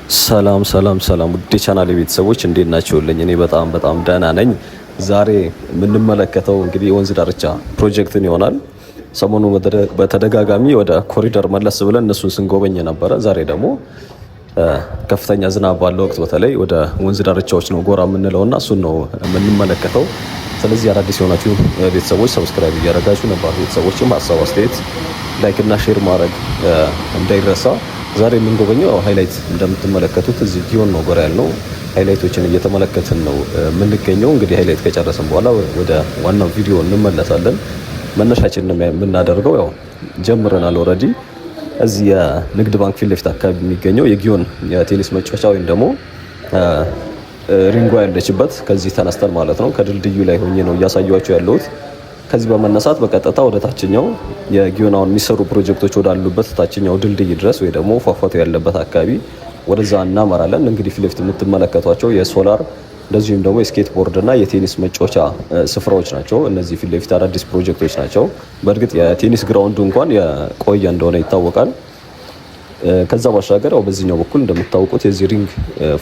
ሰላም ሰላም ሰላም ውድ ቻናል ቤተሰቦች እንዴት ናችሁልኝ? እኔ በጣም ደህና ነኝ። ዛሬ የምንመለከተው እንግዲህ የወንዝ ዳርቻ ፕሮጀክትን ይሆናል። ሰሞኑ በተደጋጋሚ ወደ ኮሪደር መለስ ብለን እነሱን ስንጎበኝ ነበረ። ዛሬ ደግሞ ከፍተኛ ዝናብ ባለው ወቅት በተለይ ወደ ወንዝ ዳርቻዎች ነው ጎራ የምንለውና እሱን ነው የምንመለከተው። ስለዚህ አዳዲስ የሆናችሁ ቤተሰቦች ሰብስክራይብ እያደረጋችሁ ነበር። ቤተሰቦችም ሀሳብ አስተያየት፣ ላይክ እና ሼር ማድረግ እንዳይረሳ። ዛሬ የምንጎበኘው ሃይላይት እንደምትመለከቱት እዚህ ጊዮን ነው ጎራ ያልነው። ሃይላይቶችን እየተመለከትን ነው የምንገኘው። እንግዲህ ሃይላይት ከጨረስን በኋላ ወደ ዋናው ቪዲዮ እንመለሳለን። መነሻችንን የምናደርገው ያው ጀምረናል ኦልሬዲ እዚህ የንግድ ባንክ ፊት ለፊት አካባቢ የሚገኘው የጊዮን የቴኒስ መጫወቻ ወይም ደግሞ ሪንጓ ያለችበት ከዚህ ተነስተን ማለት ነው ከድልድዩ ላይ ሆኜ ነው እያሳያችሁ ያለሁት። ከዚህ በመነሳት በቀጥታ ወደ ታችኛው የጊዮናውን የሚሰሩ ፕሮጀክቶች ወዳሉበት ታችኛው ድልድይ ድረስ ወይ ደግሞ ፏፏቴው ያለበት አካባቢ ወደዛ እናመራለን። እንግዲህ ፊት ለፊት የምትመለከቷቸው የሶላር እንደዚሁም ደግሞ የስኬት ቦርድ እና የቴኒስ መጫወቻ ስፍራዎች ናቸው። እነዚህ ፊት ለፊት አዳዲስ ፕሮጀክቶች ናቸው። በእርግጥ የቴኒስ ግራውንዱ እንኳን የቆየ እንደሆነ ይታወቃል። ከዛ ባሻገር ያው በዚህኛው በኩል እንደምታውቁት የዚህ ሪንግ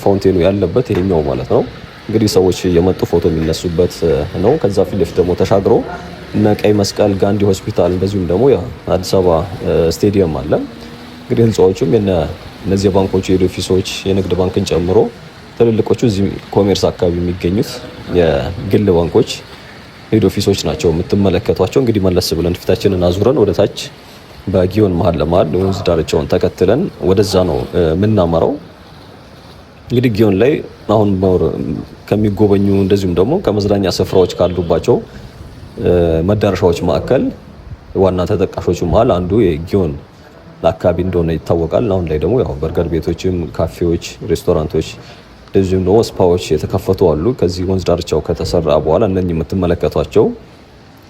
ፋውንቴኑ ያለበት ይሄኛው ማለት ነው እንግዲህ ሰዎች የመጡ ፎቶ የሚነሱበት ነው። ከዛ ፊት ለፊት ደግሞ ተሻግሮ እነ ቀይ መስቀል፣ ጋንዲ ሆስፒታል እንደዚሁም ደግሞ የአዲስ አበባ ስቴዲየም አለ። እንግዲህ ህንፃዎቹም እነዚህ ባንኮቹ የሄድ ኦፊሶች የንግድ ባንክን ጨምሮ ትልልቆቹ እዚህ ኮሜርስ አካባቢ የሚገኙት የግል ባንኮች ሄድ ኦፊሶች ናቸው የምትመለከቷቸው። እንግዲህ መለስ ብለን ፊታችንን አዙረን ወደ ታች በጊዮን መሀል ለመሀል ወንዝ ዳርቻውን ተከትለን ወደዛ ነው የምናመራው። እንግዲህ ጊዮን ላይ አሁን ከሚጎበኙ እንደዚሁም ደግሞ ከመዝናኛ ስፍራዎች ካሉባቸው መዳረሻዎች መካከል ዋና ተጠቃሾቹ መሀል አንዱ የጊዮን አካባቢ እንደሆነ ይታወቃል። አሁን ላይ ደግሞ ያው በርገር ቤቶችም፣ ካፌዎች፣ ሬስቶራንቶች እንደዚሁም ደግሞ ስፓዎች የተከፈቱ አሉ። ከዚህ ወንዝ ዳርቻው ከተሰራ በኋላ እነኚህ የምትመለከቷቸው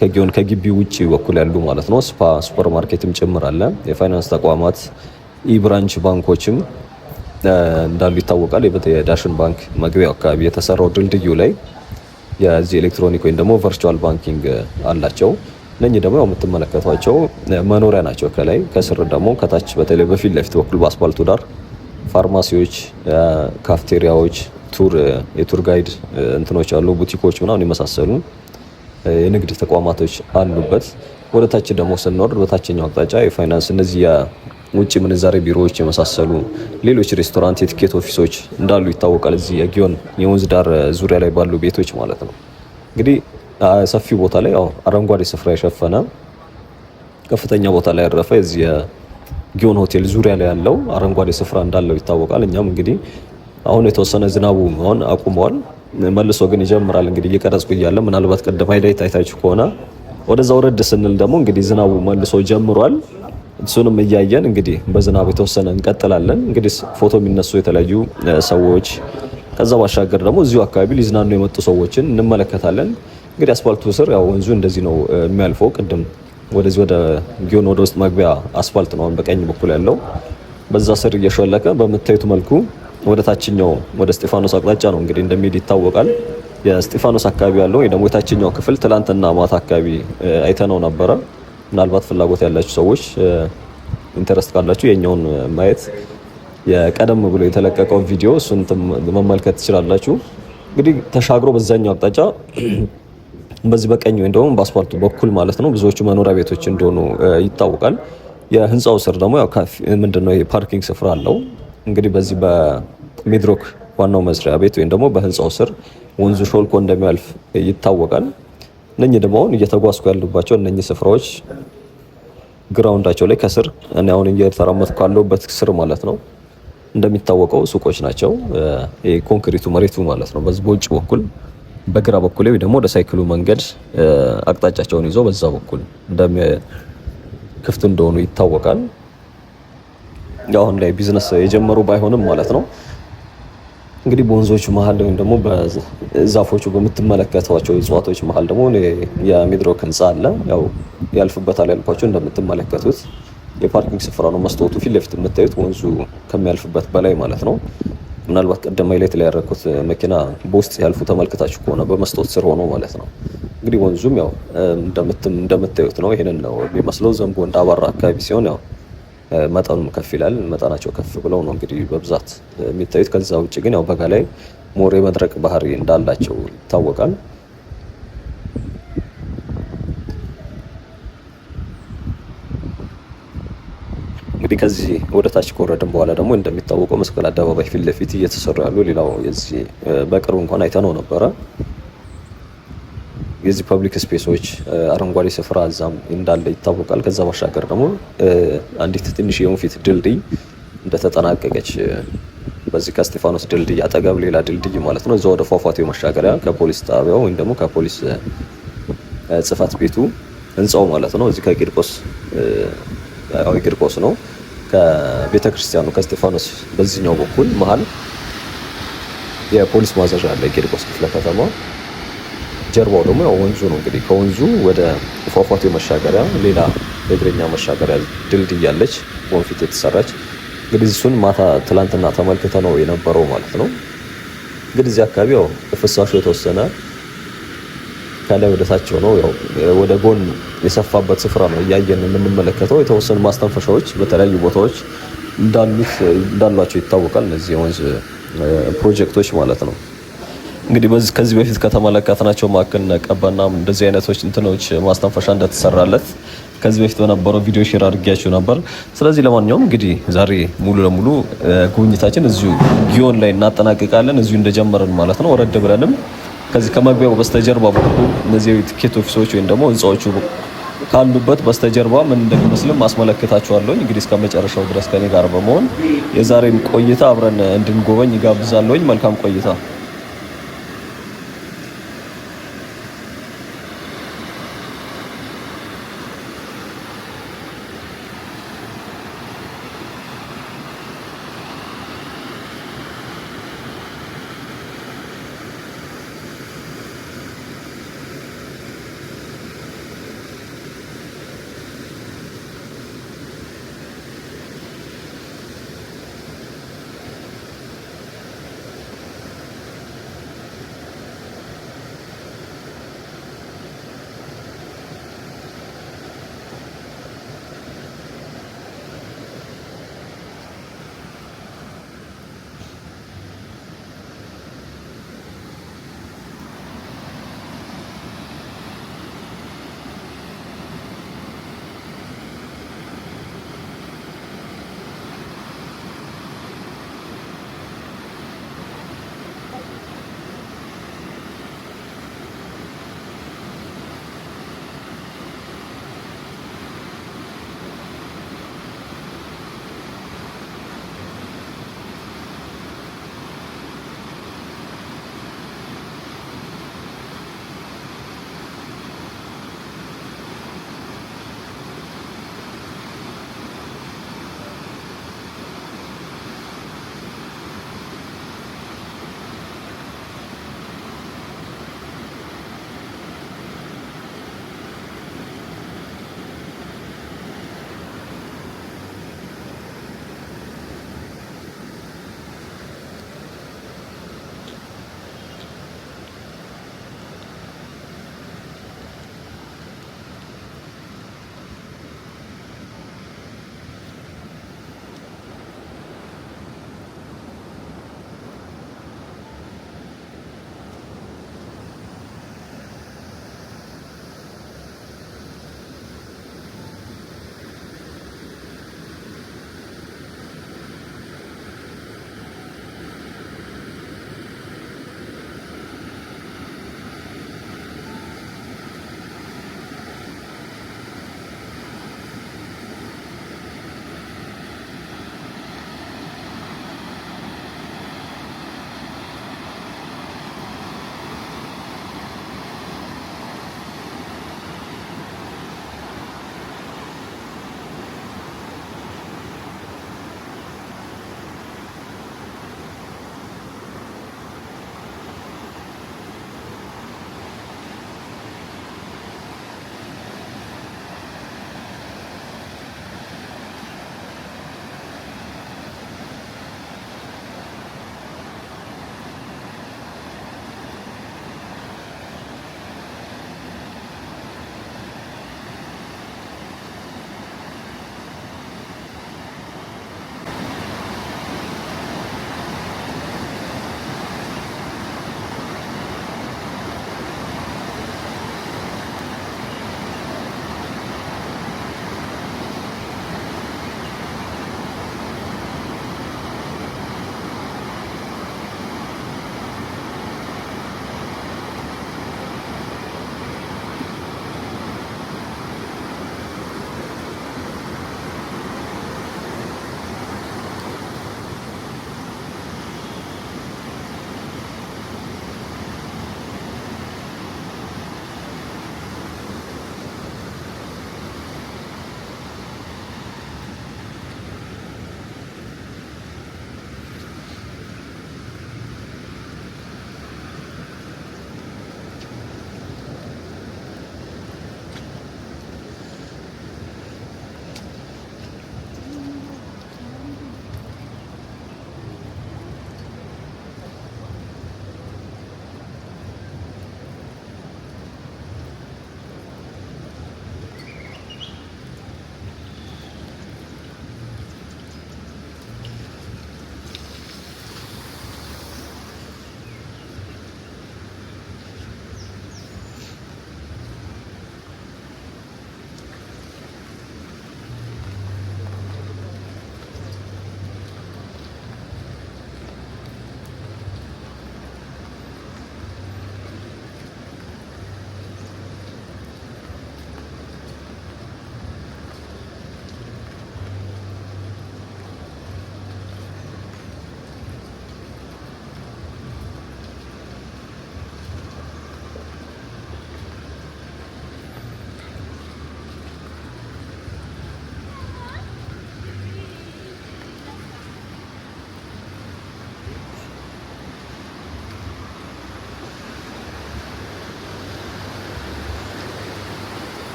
ከጊዮን ከግቢ ውጪ በኩል ያሉ ማለት ነው ስፓ፣ ሱፐር ማርኬትም ጭምር አለ። የፋይናንስ ተቋማት ኢብራንች ባንኮችም እንዳሉ ይታወቃል። የዳሽን ባንክ መግቢያው አካባቢ የተሰራው ድልድዩ ላይ የዚህ ኤሌክትሮኒክ ወይም ደግሞ ቨርቹዋል ባንኪንግ አላቸው። እነኚህ ደግሞ የምትመለከቷቸው መኖሪያ ናቸው ከላይ። ከስር ደግሞ ከታች በተለይ በፊት ለፊት በኩል በአስፋልቱ ዳር ፋርማሲዎች፣ ካፍቴሪያዎች፣ የቱር ጋይድ እንትኖች አሉ፣ ቡቲኮች ምናምን የመሳሰሉ የንግድ ተቋማቶች አሉበት። ወደ ታች ደግሞ ስንወርድ በታችኛው አቅጣጫ የፋይናንስ እነዚህ የውጭ ምንዛሬ ቢሮዎች የመሳሰሉ ሌሎች ሬስቶራንት፣ የቲኬት ኦፊሶች እንዳሉ ይታወቃል። እዚህ የጊዮን የወንዝ ዳር ዙሪያ ላይ ባሉ ቤቶች ማለት ነው። እንግዲህ ሰፊ ቦታ ላይ አረንጓዴ ስፍራ የሸፈነ ከፍተኛ ቦታ ላይ ያረፈ እዚህ የጊዮን ሆቴል ዙሪያ ላይ ያለው አረንጓዴ ስፍራ እንዳለው ይታወቃል። እኛም እንግዲህ አሁን የተወሰነ ዝናቡ አሁን አቁመዋል፣ መልሶ ግን ይጀምራል። እንግዲህ እየቀረጽኩ እያለ ምናልባት ቀደም ሃይላይት አይታችሁ ከሆነ ወደዛ ወረድ ስንል ደግሞ እንግዲህ ዝናቡ መልሶ ጀምሯል። እሱንም እያየን እንግዲህ በዝናቡ የተወሰነ እንቀጥላለን። እንግዲህ ፎቶ የሚነሱ የተለያዩ ሰዎች ከዛ ባሻገር ደግሞ እዚሁ አካባቢ ሊዝናኑ የመጡ ሰዎችን እንመለከታለን። እንግዲህ አስፋልቱ ስር ያው ወንዙ እንደዚህ ነው የሚያልፈው። ቅድም ወደዚህ ወደ ጊዮን ወደ ውስጥ መግቢያ አስፋልት ነው በቀኝ በኩል ያለው። በዛ ስር እየሾለከ በምታዩት መልኩ ወደ ታችኛው ወደ እስጢፋኖስ አቅጣጫ ነው እንግዲህ እንደሚሄድ ይታወቃል። የእስጢፋኖስ አካባቢ ያለው ወይ ደግሞ የታችኛው ክፍል ትላንትና ማታ አካባቢ አይተነው ነበረ። ምናልባት ፍላጎት ያላችሁ ሰዎች ኢንተረስት ካላችሁ የኛውን ማየት የቀደም ብሎ የተለቀቀው ቪዲዮ እሱን መመልከት ትችላላችሁ። እንግዲህ ተሻግሮ በዛኛው አቅጣጫ በዚህ በቀኝ ወይም ደግሞ በአስፋልቱ በኩል ማለት ነው ብዙዎቹ መኖሪያ ቤቶች እንደሆኑ ይታወቃል። የህንፃው ስር ደግሞ ያው ምንድነው ይሄ ፓርኪንግ ስፍራ አለው። እንግዲህ በዚህ በሚድሮክ ዋናው መስሪያ ቤት ወይም ደግሞ በህንፃው ስር ወንዙ ሾልኮ እንደሚያልፍ ይታወቃል። እነኚህ ደግሞ አሁን እየተጓዝኩ ያሉባቸው እነኚህ ስፍራዎች ግራውንዳቸው ላይ ከስር እኔ አሁን እየተራመድኩ ካለሁበት ስር ማለት ነው እንደሚታወቀው ሱቆች ናቸው። ይሄ ኮንክሪቱ መሬቱ ማለት ነው። በዚህ በውጭ በኩል በግራ በኩል ወይ ደግሞ ወደ ሳይክሉ መንገድ አቅጣጫቸውን ይዘው በዛ በኩል ክፍት እንደሆኑ ይታወቃል። አሁን ላይ ቢዝነስ የጀመሩ ባይሆንም ማለት ነው። እንግዲህ በወንዞቹ መሀል ወይም ደግሞ በዛፎቹ በምትመለከቷቸው እጽዋቶች መሀል ደግሞ የሚድሮክ ህንፃ አለ። ያው ያልፍበታል ያልኳቸው እንደምትመለከቱት የፓርኪንግ ስፍራ ነው። መስታወቱ ፊት ለፊት የምታዩት ወንዙ ከሚያልፍበት በላይ ማለት ነው። ምናልባት ቀደም ላይ ያደረኩት መኪና በውስጥ ያልፉ ተመልክታችሁ ከሆነ በመስታወት ስር ሆኖ ማለት ነው። እንግዲህ ወንዙም ያው እንደምታዩት ነው። ይሄንን ነው የሚመስለው። ዘንቦ እንዳባራ አካባቢ ሲሆን ያው መጠኑም ከፍ ይላል። መጠናቸው ከፍ ብለው ነው እንግዲህ በብዛት የሚታዩት። ከዛ ውጭ ግን ያው በጋ ላይ ሞር የመድረቅ ባህሪ እንዳላቸው ይታወቃል። እንግዲህ ከዚህ ወደ ታች ከወረድን በኋላ ደግሞ እንደሚታወቀው መስቀል አደባባይ ፊት ለፊት እየተሰሩ ያሉ ሌላው የዚህ በቅርቡ እንኳን አይተነው ነበረ የዚህ ፐብሊክ ስፔሶች አረንጓዴ ስፍራ እዛም እንዳለ ይታወቃል። ከዛ ባሻገር ደግሞ አንዲት ትንሽ የወንፊት ድልድይ እንደተጠናቀቀች በዚህ ከስጢፋኖስ ድልድይ አጠገብ ሌላ ድልድይ ማለት ነው እዛ ወደ ፏፏቴው መሻገሪያ ከፖሊስ ጣቢያው ወይም ደግሞ ከፖሊስ ጽሕፈት ቤቱ ህንጻው ማለት ነው እዚህ ከቂርቆስ ቂርቆስ ነው ከቤተ ክርስቲያኑ ከስጢፋኖስ በዚህኛው በኩል መሀል የፖሊስ ማዘዣ አለ የቂርቆስ ክፍለ ከተማ። ጀርባው ደግሞ ያው ወንዙ ነው እንግዲህ ከወንዙ ወደ ፏፏቴው መሻገሪያ ሌላ የእግረኛ መሻገሪያ ድልድይ ያለች ወንፊት የተሰራች እንግዲህ እሱን ማታ ትላንትና ተመልክተ ነው የነበረው ማለት ነው። እንግዲህ እዚህ አካባቢ ያው ፍሳሹ የተወሰነ ከላይ ወደ ታች ነው ያው ወደ ጎን የሰፋበት ስፍራ ነው እያየን የምንመለከተው። የተወሰኑ ማስተንፈሻዎች በተለያዩ ቦታዎች እንዳሏቸው ይታወቃል እነዚህ የወንዝ ፕሮጀክቶች ማለት ነው። እንግዲህ ከዚህ በፊት ከተመለከትናቸው መካከል ቀባና እንደዚህ አይነቶች እንትኖች ማስተንፈሻ እንደተሰራለት ከዚህ በፊት በነበረው ቪዲዮ ሼር አድርጌያችሁ ነበር። ስለዚህ ለማንኛውም እንግዲህ ዛሬ ሙሉ ለሙሉ ጉብኝታችን እዚሁ ጊዮን ላይ እናጠናቅቃለን እዚሁ እንደጀመረን ማለት ነው። ወረድ ብለንም ከዚህ ከመግቢያው በስተጀርባ በኩል እነዚህ የቲኬት ኦፊሶች ወይም ደግሞ ህንጻዎቹ ካሉበት በስተጀርባ ምን እንደሚመስልም አስመለክታችኋለሁ። እንግዲህ እስከ መጨረሻው ድረስ ከኔ ጋር በመሆን የዛሬን ቆይታ አብረን እንድንጎበኝ ጋብዛለሁ። መልካም ቆይታ።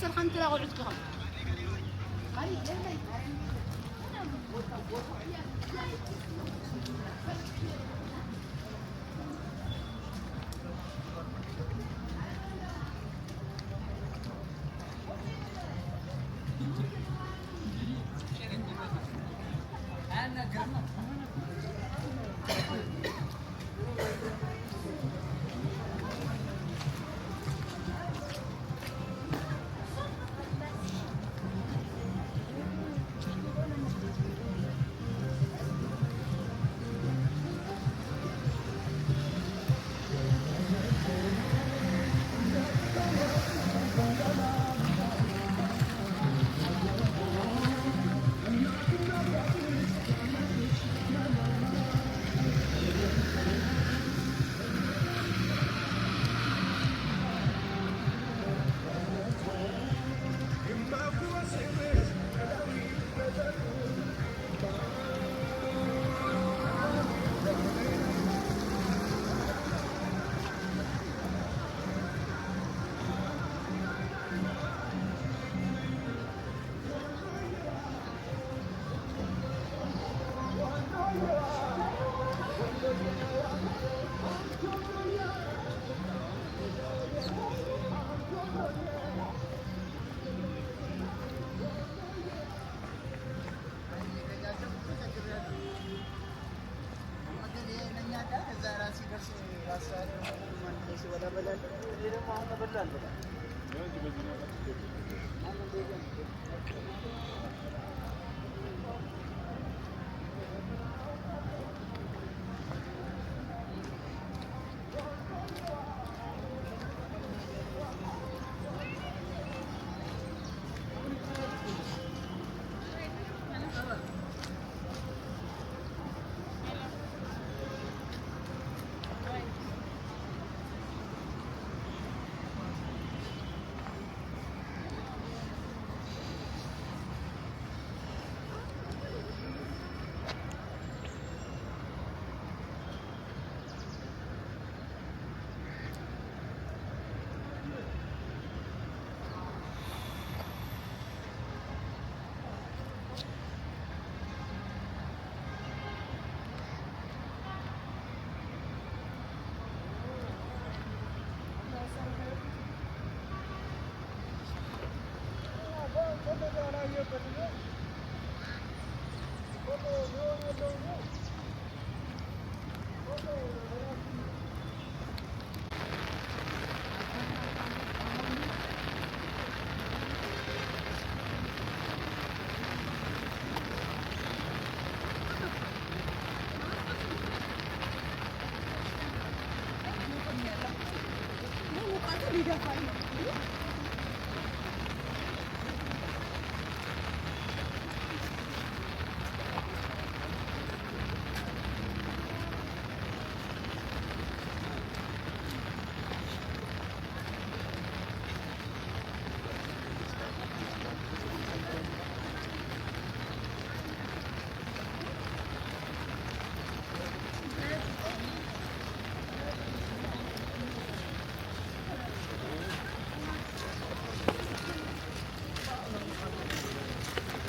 توصل خمسة لا قعدت كهم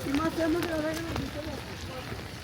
Y más, ya no se lo dejan a